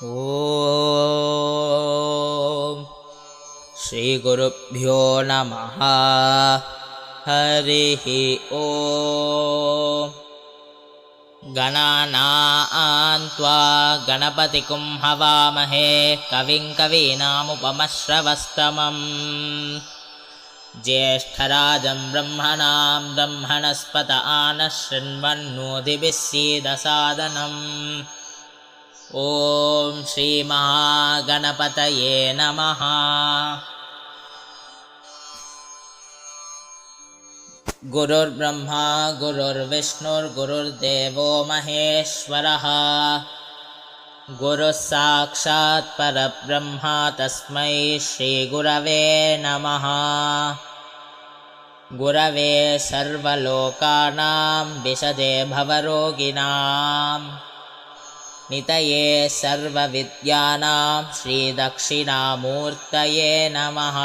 ॐ श्रीगुरुभ्यो नमः। हरिः ॐ। गणानां त्वा गणपतिं हवामहे कविं कवीनामुपमश्रवस्तमम् ज्येष्ठराजं ब्रह्मणां ब्रह्मणस्पत आनः शृण्वन्नोतिभिः सीदसादनम्। ॐ श्रीमहागणपतये नमः। गुरुर्ब्रह्मा गुरुर्विष्णुर्गुरुर्देवो महेश्वरः। गुरुः साक्षात् परब्रह्म तस्मै श्रीगुरवे नमः। गुरवे सर्वलोकानां विशदे भवरोगिणां नितये सर्वविद्यानां श्रीदक्षिणामूर्तये नमः।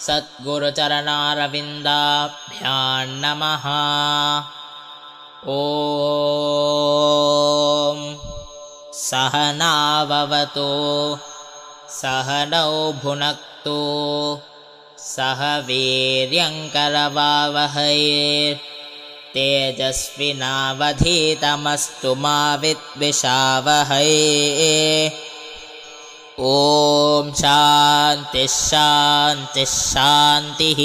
सद्गुरुचरणारविन्दाभ्यां नमः। ॐ सहनाववतु सहनौ भुनक्तु सह वीर्यङ्करवावहै तेजस्विनावधीतमस्तु मा विद्विषावहै। ॐ शान्तिः शान्तिः शान्तिः।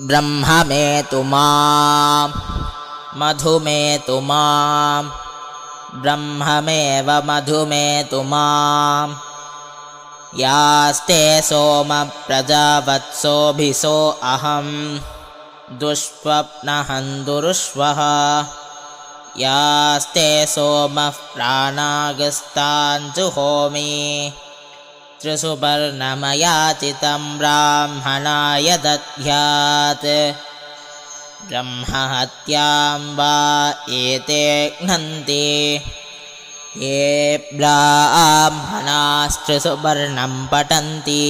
ब्रह्ममेतु मां मधुमेतु मां ब्रह्ममेव मधुमेतु मां यास्ते सोम प्रजावत्सोभिसो अहं दुष्स्वप्नहन्दुरुष्वः यास्ते सोमः प्राणागस्ताञ्जुहोमि त्रिसुपर्णमयाचितं ब्राह्मणाय दद्यात्। ब्रह्महत्यां वा एते घ्नन्ति ये ब्राह्मणास्त्रिसुपर्णं पठन्ति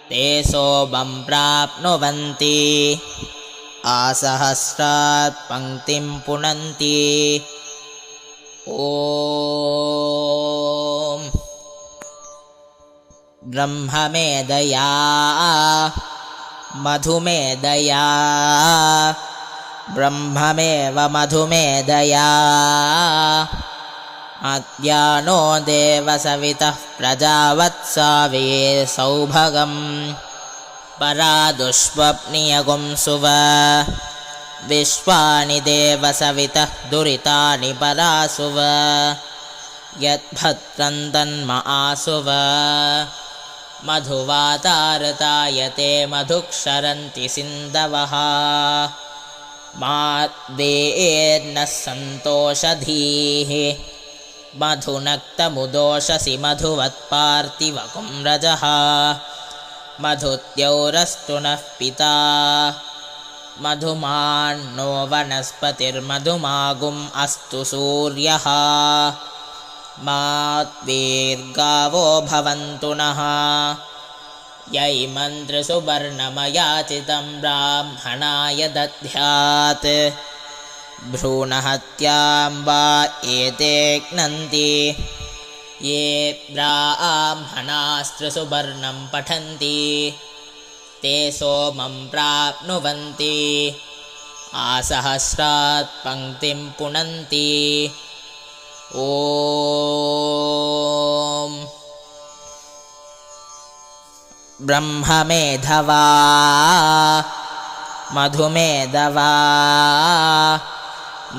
ते सोमं प्राप्नुवन्ति आसहस्रात् पङ्क्तिं पुनन्ति। ॐ ब्रह्ममेदया मधुमेदया ब्रह्ममेव मधुमेदया अद्यानो देवसवितः प्रजावत्सावीर सौभगम् परादुष्वप्नियगुंसुव विश्वानि देवसवितः दुरितानि परासुव यद्भद्रं तन्म आसुव मधुवातारतायते मधुक्षरन्ति सिन्धवः माद्वेर्नः सन्तोषधीः मधुनक्तमुदोषसि मधुवत्पार्थिवकुं रजः मधुद्यौरस्तु नः पिता मधुमान्नो वनस्पतिर्मधुमागुम् अस्तु सूर्यः माद्वीर्गावो भवन्तु नः यैमन्त्रिसुपर्णमयाचितं ब्राह्मणाय दद्यात्। भ्रूणहत्यां वा एते घ्नन्ति ये ब्राह्मणास्त्रिसुपर्णं पठन्ति ते सोमं प्राप्नुवन्ति आसहस्रात् पङ्क्तिं पुनन्ति। ॐ ब्रह्ममेधवा मधुमेधवा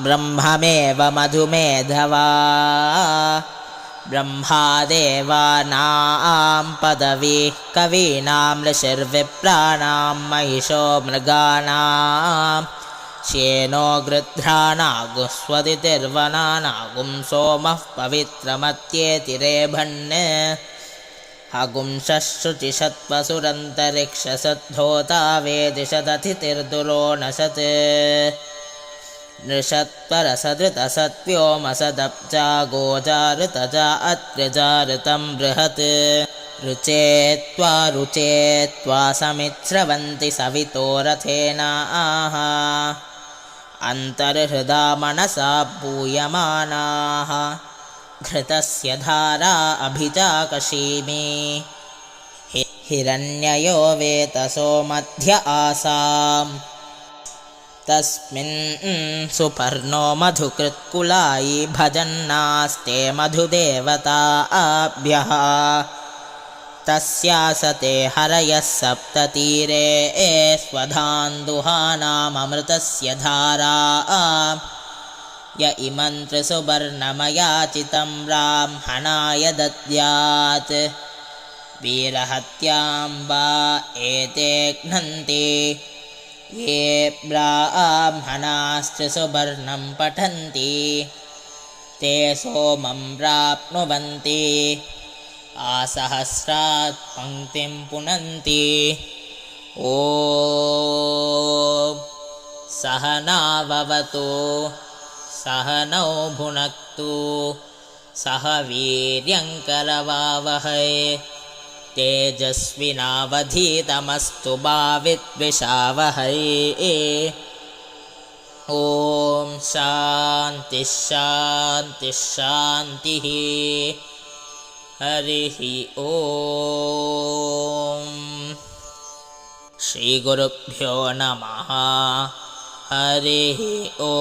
ब्रह्ममेव मधुमेधवा ब्रह्मादेवानां पदवीः कवीनां ऋषिर्विप्राणां महिषो मृगाणां श्येनो गृध्राणागुस्वदितिर्वनानागुं सोमः पवित्रमत्येतिरेभन् हगुंसः शुचिषत्वसुरन्तरिक्षसद्धोता वेदिशदतिथिर्दुरो नशत् नृषत्परसदृतसत्व्योमसदब्जा गोजाऋतजा अत्र्यजाऋतं बृहत् रुचेत्वा समित्स्रवन्ति सवितो रथेन आह अन्तर्हृदा मनसा पूयमानाः घृतस्य धारा अभिचाकशीमि हिरण्ययो वेतसो मध्य आसाम् तस्मिन् सुपर्णो मधुकृत्कुलायि भजन्नास्ते मधुदेवताभ्यः तस्यासते हरयः सप्ततीरे स्वधान्दुहानामृतस्य धारा य इमं त्रिसुवर्णमयाचितं ब्राह्मणाय दद्यात् वीरहत्यां वा एते घ्नन्ति ये ब्राह्मणास्त्रिसुवर्णं पठन्ति ते सोमं प्राप्नुवन्ति आसहस्रात् पङ्क्तिं पुनन्ति ॐ सहनाववतु सहनौ भुनक्तु सह वीर्यङ्करवावहै तेजस्विनावधीतमस्तु मा विद्विषावहै ॐ शान्तिः शान्तिः शान्तिः हरिः ॐ श्रीगुरुभ्यो नमः हरिः ॐ।